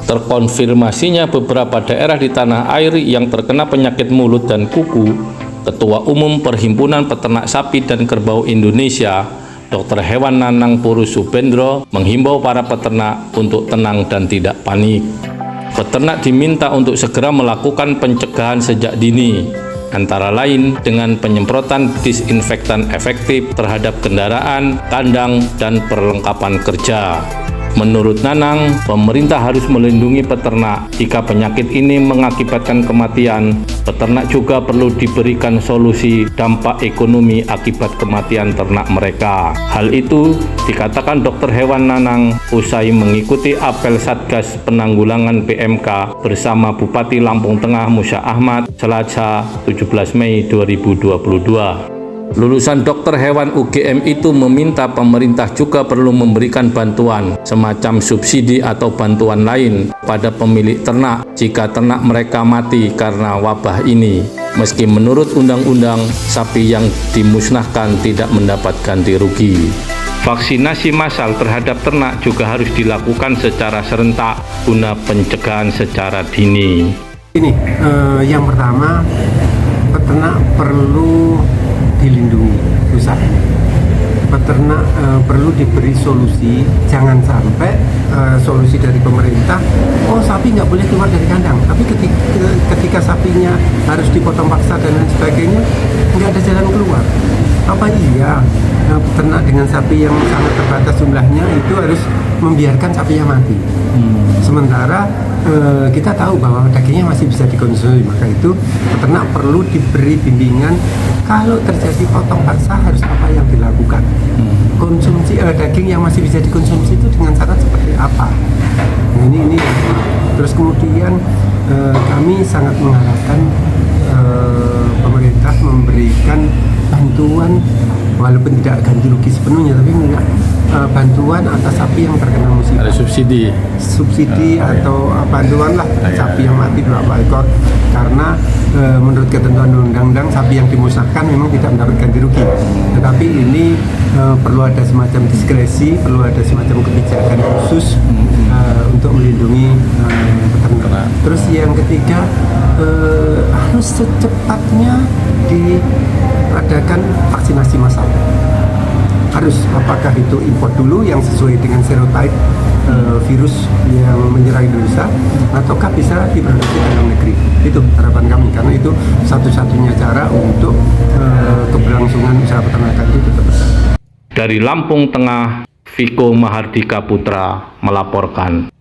Terkonfirmasinya beberapa daerah di tanah air yang terkena penyakit mulut dan kuku, Ketua Umum Perhimpunan Peternak Sapi dan Kerbau Indonesia, Dr. Hewan Nanang Purus Subendro, menghimbau para peternak untuk tenang dan tidak panik. Peternak diminta untuk segera melakukan pencegahan sejak dini, antara lain dengan penyemprotan disinfektan efektif terhadap kendaraan, kandang, dan perlengkapan kerja. Menurut Nanang, pemerintah harus melindungi peternak. Jika penyakit ini mengakibatkan kematian, peternak juga perlu diberikan solusi dampak ekonomi akibat kematian ternak mereka. Hal itu dikatakan Dr. Hewan Nanang usai mengikuti apel Satgas Penanggulangan PMK bersama Bupati Lampung Tengah Musa Ahmad, Selasa 17 Mei 2022. Lulusan dokter hewan UGM itu meminta pemerintah juga perlu memberikan bantuan semacam subsidi atau bantuan lain pada pemilik ternak jika ternak mereka mati karena wabah ini. Meski menurut undang-undang, sapi yang dimusnahkan tidak mendapat ganti rugi. Vaksinasi massal terhadap ternak juga harus dilakukan secara serentak guna pencegahan secara dini. Ini yang pertama, peternak perlu dilindungi, susah. Peternak perlu diberi solusi, jangan sampai solusi dari pemerintah, oh sapi nggak boleh keluar dari kandang, tapi ketika sapinya harus dipotong paksa dan lain sebagainya, nggak ada jalan keluar. Apa iya peternak dengan sapi yang sangat terbatas jumlahnya itu harus membiarkan sapinya mati? Sementara kita tahu bahwa dagingnya masih bisa dikonsumsi, maka itu peternak perlu diberi bimbingan kalau terjadi potong paksa harus apa yang dilakukan. Konsumsi daging yang masih bisa dikonsumsi itu dengan syarat seperti apa? Ini terus kemudian kami sangat mengharapkan pemerintah memberikan bantuan, walaupun tidak ganti rugi sepenuhnya, tapi bantuan atas sapi yang terkena musibah. Ada subsidi atau bantuan lah sapi yang mati berapa ekor, karena menurut ketentuan undang-undang sapi yang dimusnahkan memang tidak mendapat ganti rugi, tetapi ini perlu ada semacam diskresi, perlu ada semacam kebijakan khusus untuk melindungi peternak. Terus yang ketiga, harus secepatnya diadakan vaksinasi massal. Harus, apakah itu impor dulu yang sesuai dengan serotype virus yang menyerang Indonesia, ataukah bisa diproduksi dalam negeri. Itu harapan kami, karena itu satu-satunya cara untuk keberlangsungan usaha peternakan itu tetap berjalan. Dari Lampung Tengah, Viko Mahardika Putra melaporkan.